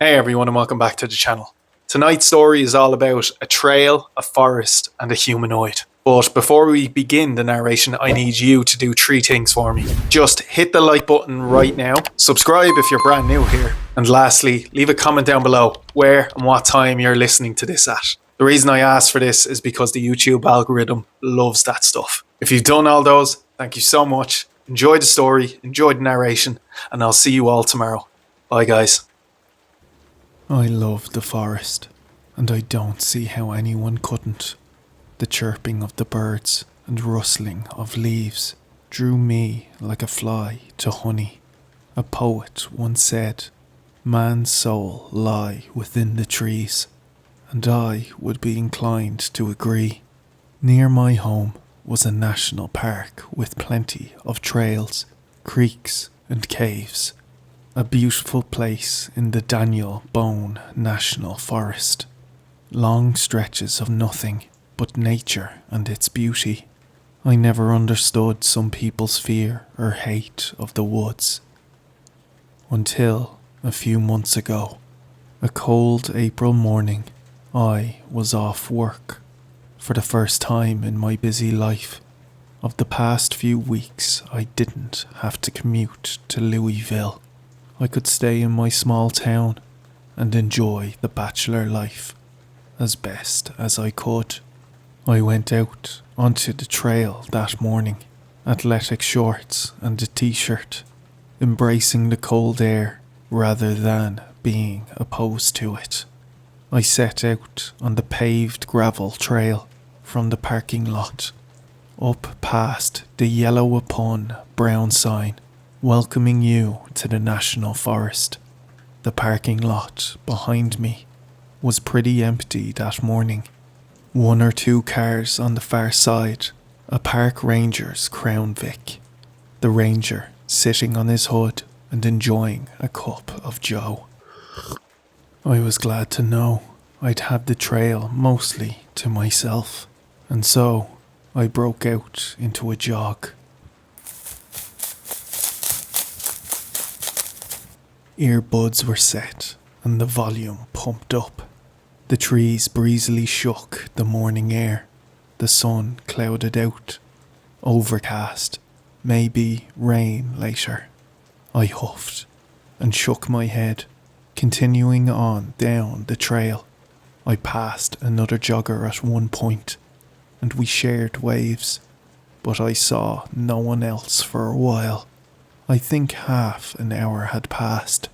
Hey everyone and welcome back to the channel. Tonight's story is all about a trail, a forest and a humanoid. But before we begin the narration, I need you to do 3 things for me. Just hit the like button right now, subscribe if you're brand new here, and lastly, leave a comment down below where and what time you're listening to this at. The reason I asked for this is because the YouTube algorithm loves that stuff. If you've done all those, thank you so much. Enjoy the story, enjoy the narration, and I'll see you all tomorrow. Bye guys. I love the forest, and I don't see how anyone couldn't. The chirping of the birds and rustling of leaves drew me like a fly to honey. A poet once said, "Man's soul lie within the trees," and I would be inclined to agree. Near my home was a national park with plenty of trails, creeks and caves. A beautiful place in the Daniel Boone National Forest. Long stretches of nothing but nature and its beauty. I never understood some people's fear or hate of the woods. Until a few months ago, a cold April morning, I was off work. For the first time in my busy life, of the past few weeks I didn't have to commute to Louisville. I could stay in my small town and enjoy the bachelor life as best as I could. I went out onto the trail that morning, athletic shorts and a t-shirt, embracing the cold air rather than being opposed to it. I set out on the paved gravel trail from the parking lot, up past the yellow upon brown sign welcoming you to the National Forest. The parking lot behind me was pretty empty that morning. 1 or 2 cars on the far side, a park ranger's Crown Vic. The ranger sitting on his hood and enjoying a cup of joe. I was glad to know I'd have the trail mostly to myself, and so I broke out into a jog. Earbuds were set and the volume pumped up. The trees breezily shook the morning air. The sun clouded out. Overcast. Maybe rain later. I huffed and shook my head, continuing on down the trail. I passed another jogger at one point, and we shared waves, but I saw no one else for a while. I think half an hour had passed,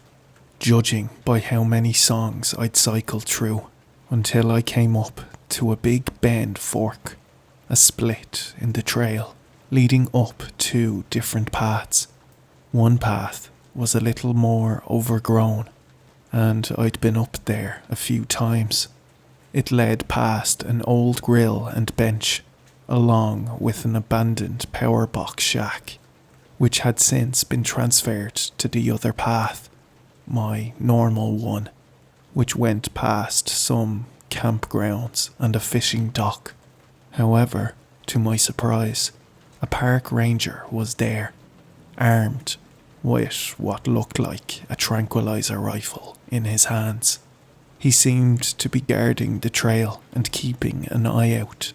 judging by how many songs I'd cycled through, until I came up to a big bend fork, a split in the trail, leading up 2 different paths. One path was a little more overgrown, and I'd been up there a few times. It led past an old grill and bench, along with an abandoned power box shack, which had since been transferred to the other path, my normal one, which went past some campgrounds and a fishing dock. However, to my surprise, a park ranger was there, armed with what looked like a tranquilizer rifle in his hands. He seemed to be guarding the trail and keeping an eye out.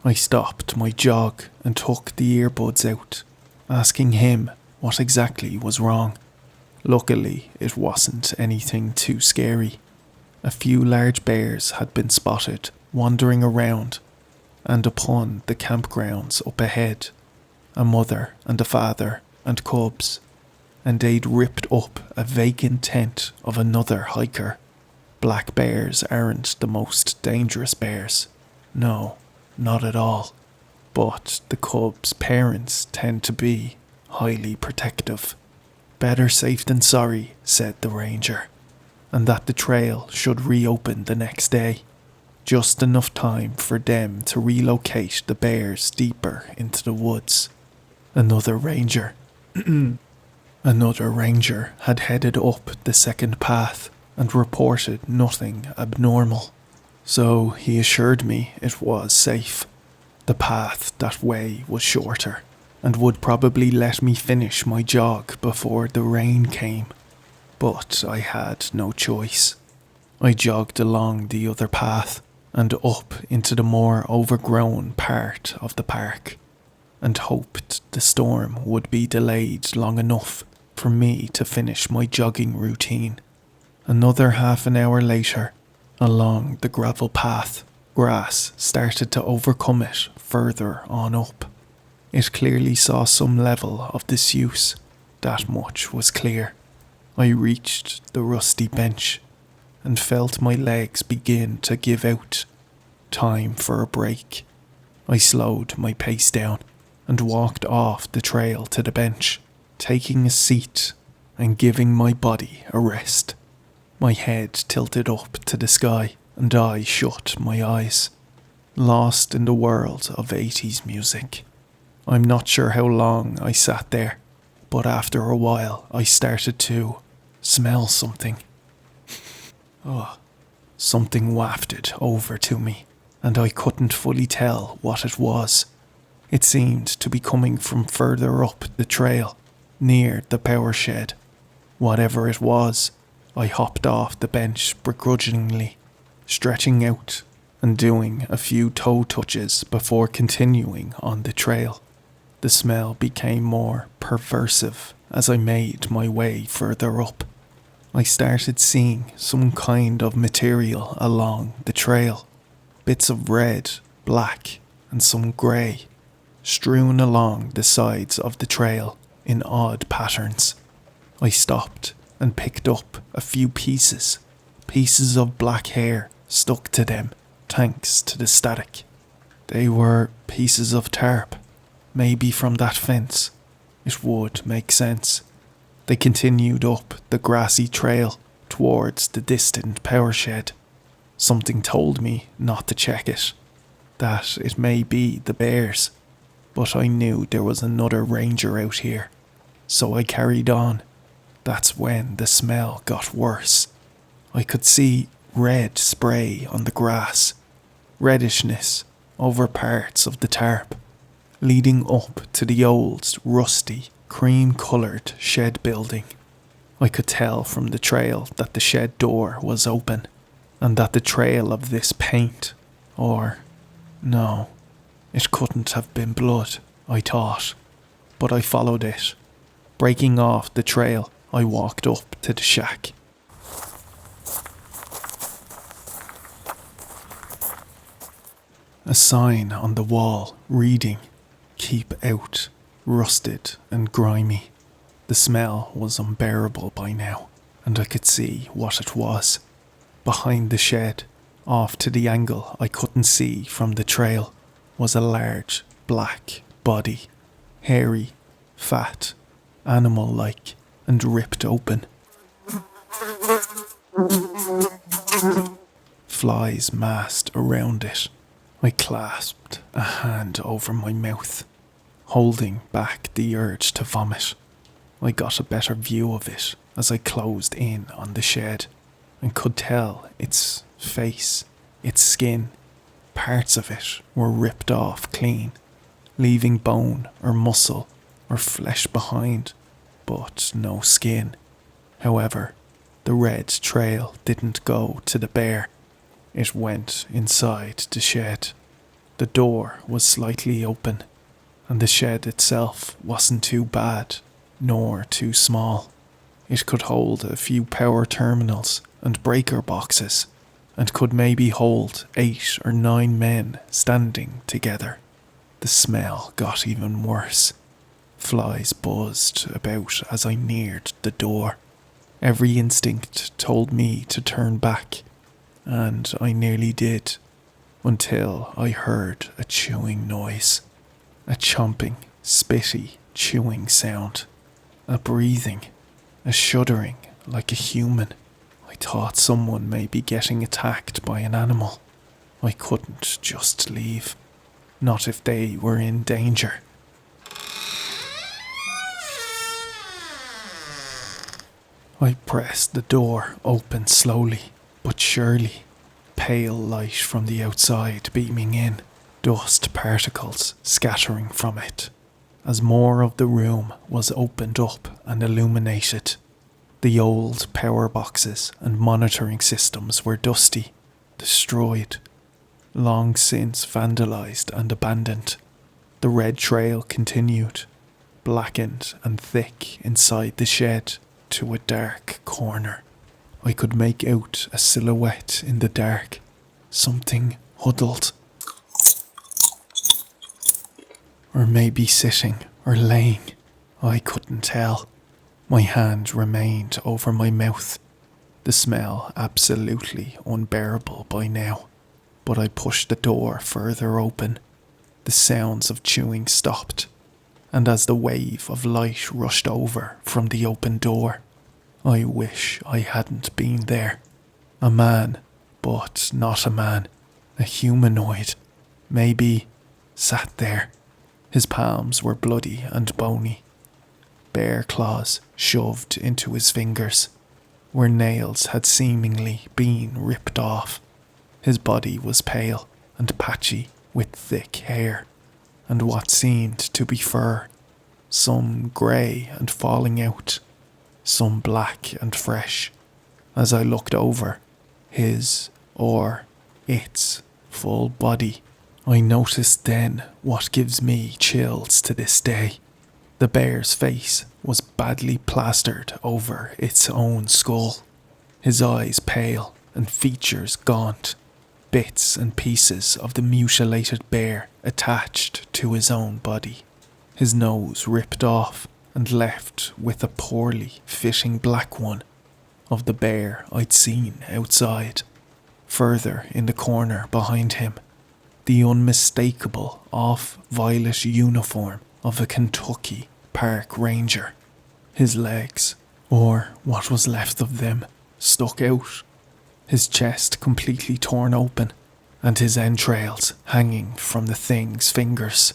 I stopped my jog and took the earbuds out, asking him what exactly was wrong. Luckily, it wasn't anything too scary. A few large bears had been spotted wandering around, and upon the campgrounds up ahead, a mother and a father and cubs, and they'd ripped up a vacant tent of another hiker. Black bears aren't the most dangerous bears. No, not at all. But the cubs' parents tend to be highly protective. Better safe than sorry, said the ranger, and that the trail should reopen the next day. Just enough time for them to relocate the bears deeper into the woods. Another ranger had headed up the second path and reported nothing abnormal. So he assured me it was safe. The path that way was shorter and would probably let me finish my jog before the rain came. But I had no choice. I jogged along the other path and up into the more overgrown part of the park, and hoped the storm would be delayed long enough for me to finish my jogging routine. Another half an hour later, along the gravel path, grass started to overcome it further on up. It clearly saw some level of disuse, that much was clear. I reached the rusty bench and felt my legs begin to give out. Time for a break. I slowed my pace down and walked off the trail to the bench, taking a seat and giving my body a rest. My head tilted up to the sky and I shut my eyes, lost in the world of 80s music. I'm not sure how long I sat there, but after a while I started to smell something. Something wafted over to me, and I couldn't fully tell what it was. It seemed to be coming from further up the trail, near the power shed. Whatever it was, I hopped off the bench begrudgingly, stretching out and doing a few toe touches before continuing on the trail. The smell became more pervasive as I made my way further up. I started seeing some kind of material along the trail. Bits of red, black, and some grey, strewn along the sides of the trail in odd patterns. I stopped and picked up a few pieces of black hair stuck to them thanks to the static. They were pieces of tarp, maybe from that fence. It would make sense. They continued up the grassy trail towards the distant power shed. Something told me not to check it, that it may be the bears, but I knew there was another ranger out here, so I carried on. That's when the smell got worse. I could see red spray on the grass, reddishness over parts of the tarp, leading up to the old, rusty, cream-coloured shed building. I could tell from the trail that the shed door was open, and that the trail of this paint, or no, it couldn't have been blood, I thought, but I followed it. Breaking off the trail, I walked up to the shack. A sign on the wall reading, "Keep out," rusted and grimy. The smell was unbearable by now, and I could see what it was. Behind the shed, off to the angle I couldn't see from the trail, was a large black body, hairy, fat, animal-like, and ripped open. Flies massed around it. I clasped a hand over my mouth, holding back the urge to vomit. I got a better view of it as I closed in on the shed, and could tell its face, its skin, parts of it were ripped off clean, leaving bone or muscle or flesh behind, but no skin. However, the red trail didn't go to the bear. It went inside the shed. The door was slightly open, and the shed itself wasn't too bad, nor too small. It could hold a few power terminals and breaker boxes, and could maybe hold 8 or 9 men standing together. The smell got even worse. Flies buzzed about as I neared the door. Every instinct told me to turn back, and I nearly did, until I heard a chewing noise. A chomping, spitty, chewing sound. A breathing, a shuddering like a human. I thought someone may be getting attacked by an animal. I couldn't just leave, not if they were in danger. I pressed the door open slowly, but surely, pale light from the outside beaming in, dust particles scattering from it, as more of the room was opened up and illuminated. The old power boxes and monitoring systems were dusty, destroyed, long since vandalized and abandoned. The red trail continued, blackened and thick inside the shed, to a dark corner. I could make out a silhouette in the dark, something huddled. Or maybe sitting or laying, I couldn't tell. My hand remained over my mouth, the smell absolutely unbearable by now. But I pushed the door further open. The sounds of chewing stopped, and as the wave of light rushed over from the open door, I wish I hadn't been there. A man, but not a man, a humanoid, maybe, sat there. His palms were bloody and bony, bare claws shoved into his fingers, where nails had seemingly been ripped off. His body was pale and patchy with thick hair, and what seemed to be fur, some grey and falling out, some black and fresh. As I looked over his, or its, full body, I noticed then what gives me chills to this day. The bear's face was badly plastered over its own skull, his eyes pale and features gaunt, bits and pieces of the mutilated bear attached to his own body, his nose ripped off and left with a poorly fitting black one of the bear I'd seen outside. Further in the corner behind him, the unmistakable off-violet uniform of a Kentucky park ranger. His legs, or what was left of them, stuck out, his chest completely torn open, and his entrails hanging from the thing's fingers.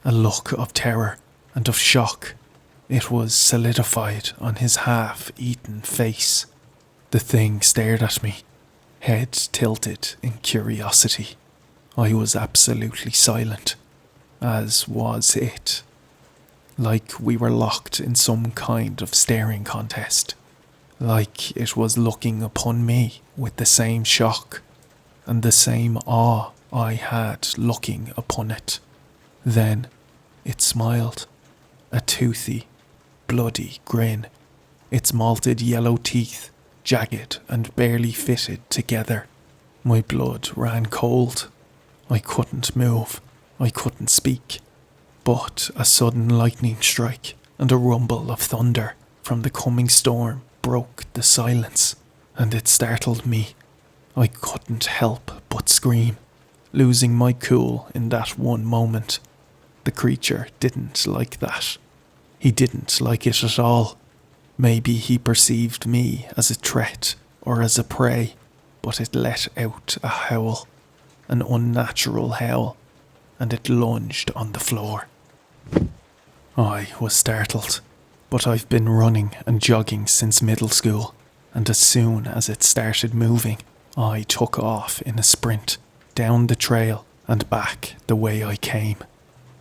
A look of terror and of shock. It was solidified on his half-eaten face. The thing stared at me, head tilted in curiosity. I was absolutely silent, as was it, like we were locked in some kind of staring contest, like it was looking upon me with the same shock and the same awe I had looking upon it. Then it smiled, a toothy, bloody grin, its malted yellow teeth jagged and barely fitted together. My blood ran cold. I couldn't move, I couldn't speak, but a sudden lightning strike and a rumble of thunder from the coming storm broke the silence, and it startled me. I couldn't help but scream, losing my cool in that one moment. The creature didn't like that. He didn't like it at all. Maybe he perceived me as a threat or as a prey, but it let out a howl, an unnatural howl, and it lunged on the floor. I was startled, but I've been running and jogging since middle school, and as soon as it started moving, I took off in a sprint, down the trail and back the way I came.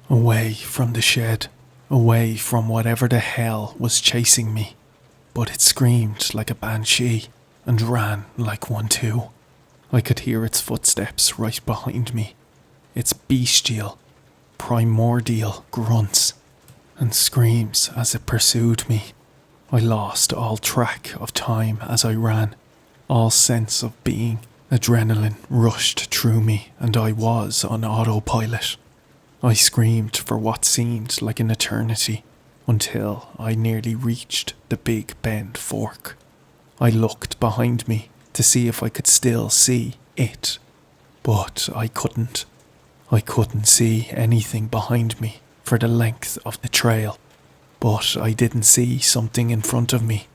Away from the shed, away from whatever the hell was chasing me. But it screamed like a banshee and ran like one too. I could hear its footsteps right behind me, its bestial, primordial grunts and screams as it pursued me. I lost all track of time as I ran, all sense of being. Adrenaline rushed through me and I was on autopilot. I screamed for what seemed like an eternity until I nearly reached the Big Bend Fork. I looked behind me to see if I could still see it, but I couldn't. I couldn't see anything behind me for the length of the trail, but I didn't see something in front of me,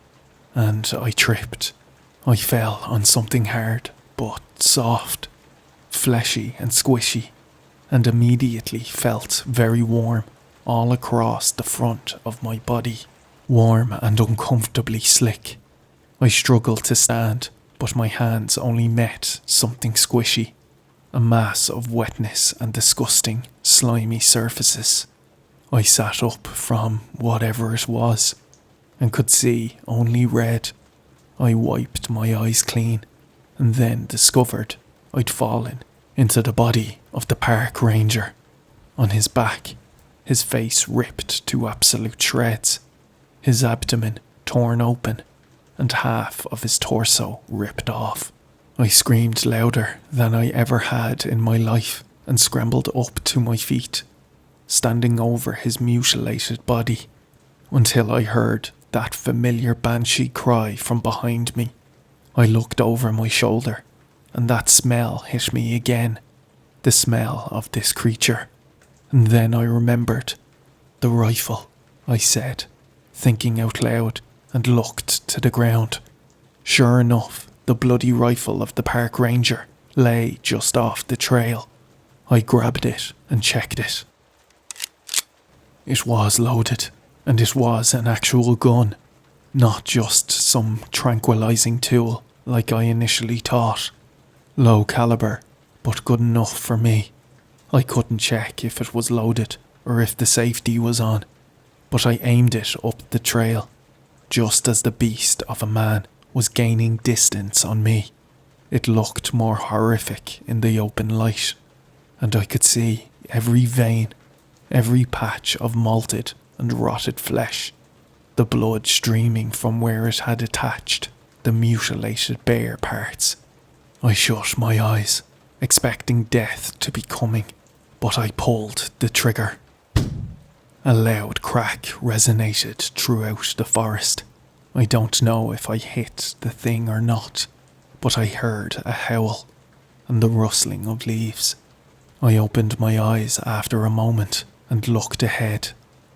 and I tripped. I fell on something hard, but soft, fleshy and squishy, and immediately felt very warm all across the front of my body, warm and uncomfortably slick. I struggled to stand, but my hands only met something squishy, a mass of wetness and disgusting, slimy surfaces. I sat up from whatever it was. and could see only red. I wiped my eyes clean and then discovered I'd fallen into the body of the park ranger. On his back, his face ripped to absolute shreds, his abdomen torn open and half of his torso ripped off. I screamed louder than I ever had in my life and scrambled up to my feet, standing over his mutilated body, until I heard that familiar banshee cry from behind me. I looked over my shoulder, and that smell hit me again, the smell of this creature. And then I remembered. The rifle, I said, thinking out loud, and looked to the ground. Sure enough, the bloody rifle of the park ranger lay just off the trail. I grabbed it and checked it. It was loaded, and it was an actual gun, not just some tranquilizing tool like I initially thought. Low caliber, but good enough for me. I couldn't check if it was loaded or if the safety was on, but I aimed it up the trail, just as the beast of a man was gaining distance on me. It looked more horrific in the open light, and I could see every vein, every patch of malted and rotted flesh, the blood streaming from where it had attached the mutilated bare parts. I shut my eyes, expecting death to be coming, but I pulled the trigger. A loud crack resonated throughout the forest. I don't know if I hit the thing or not, but I heard a howl and the rustling of leaves. I opened my eyes after a moment and looked ahead.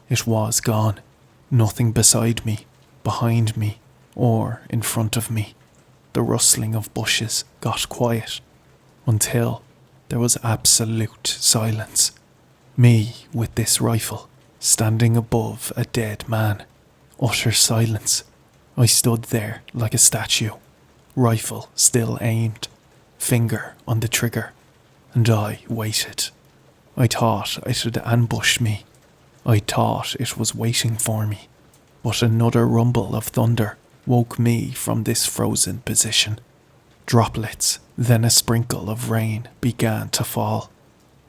It was gone. Nothing beside me, behind me, or in front of me. The rustling of bushes got quiet until there was absolute silence. Me with this rifle, standing above a dead man. Utter silence. I stood there like a statue, rifle still aimed, finger on the trigger, and I waited. I thought it had ambushed me. I thought it was waiting for me. But another rumble of thunder woke me from this frozen position. Droplets, then a sprinkle of rain began to fall,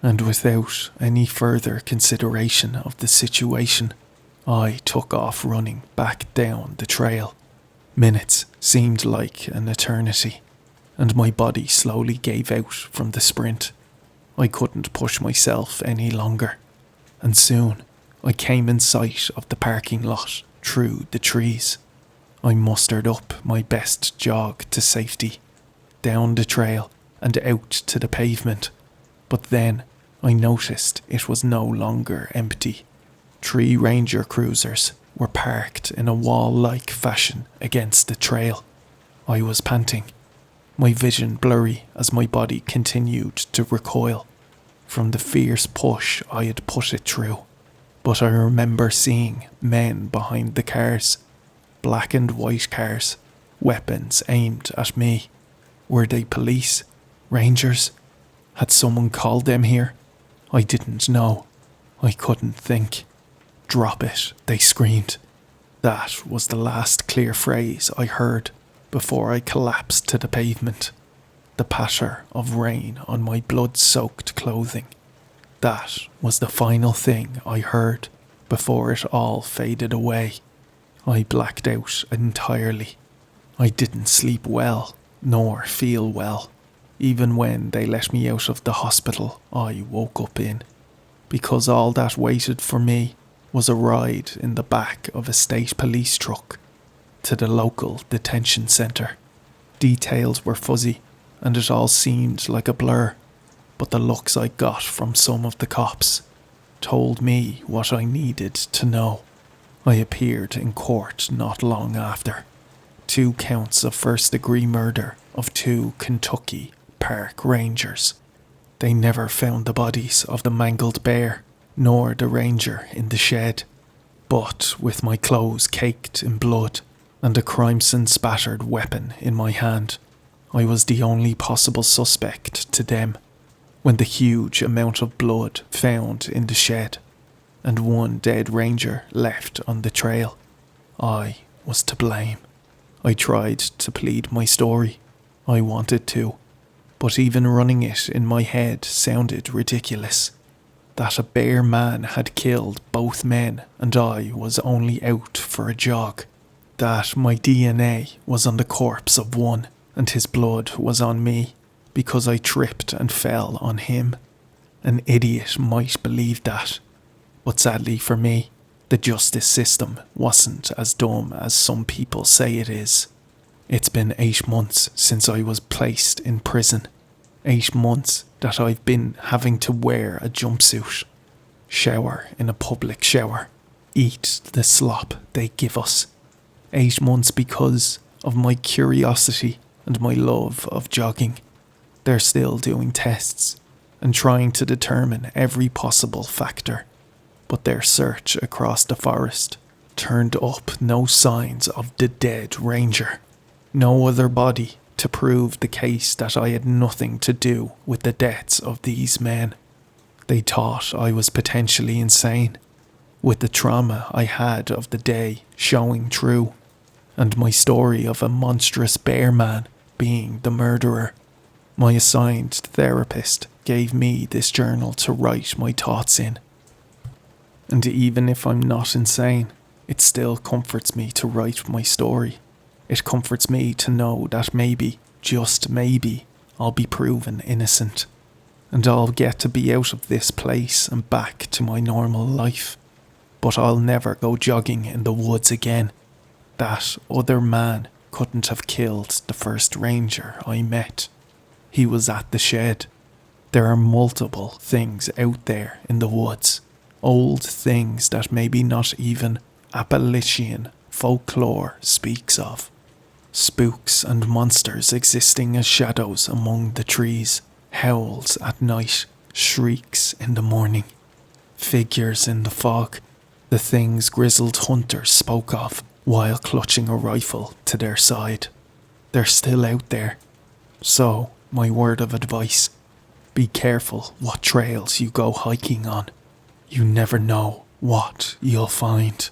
and without any further consideration of the situation, I took off running back down the trail. Minutes seemed like an eternity, and my body slowly gave out from the sprint. I couldn't push myself any longer, and soon I came in sight of the parking lot through the trees. I mustered up my best jog to safety, down the trail and out to the pavement, but then I noticed it was no longer empty. 3 ranger cruisers were parked in a wall-like fashion against the trail. I was panting, my vision blurry as my body continued to recoil from the fierce push I had put it through. But I remember seeing men behind the cars, black and white cars, weapons aimed at me. Were they police? Rangers? Had someone called them here? I didn't know. I couldn't think. "Drop it," they screamed. That was the last clear phrase I heard before I collapsed to the pavement. The patter of rain on my blood-soaked clothing. That was the final thing I heard before it all faded away. I blacked out entirely. I didn't sleep well, nor feel well, even when they let me out of the hospital I woke up in, because all that waited for me was a ride in the back of a state police truck to the local detention centre. Details were fuzzy, and it all seemed like a blur, but the looks I got from some of the cops told me what I needed to know. I appeared in court not long after. 2 counts of first-degree murder of 2 Kentucky park rangers. They never found the bodies of the mangled bear, nor the ranger in the shed. But with my clothes caked in blood and a crimson-spattered weapon in my hand, I was the only possible suspect to them. When the huge amount of blood found in the shed, and 1 dead ranger left on the trail, I was to blame. I tried to plead my story. I wanted to. But even running it in my head sounded ridiculous. That a bear man had killed both men and I was only out for a jog. That my DNA was on the corpse of one and his blood was on me because I tripped and fell on him. An idiot might believe that. But sadly for me, the justice system wasn't as dumb as some people say it is. It's been 8 months since I was placed in prison. 8 months that I've been having to wear a jumpsuit, shower in a public shower, eat the slop they give us. 8 months because of my curiosity and my love of jogging. They're still doing tests and trying to determine every possible factor, but their search across the forest turned up no signs of the dead ranger. No other body to prove the case that I had nothing to do with the deaths of these men. They thought I was potentially insane, with the trauma I had of the day showing true, and my story of a monstrous bear man being the murderer. My assigned therapist gave me this journal to write my thoughts in. And even if I'm not insane, it still comforts me to write my story. It comforts me to know that maybe, just maybe, I'll be proven innocent. And I'll get to be out of this place and back to my normal life. But I'll never go jogging in the woods again. That other man couldn't have killed the first ranger I met. He was at the shed. There are multiple things out there in the woods. Old things that maybe not even Appalachian folklore speaks of. Spooks and monsters existing as shadows among the trees, howls at night, shrieks in the morning, figures in the fog, the things grizzled hunters spoke of while clutching a rifle to their side. They're still out there. So, my word of advice, be careful what trails you go hiking on. You never know what you'll find.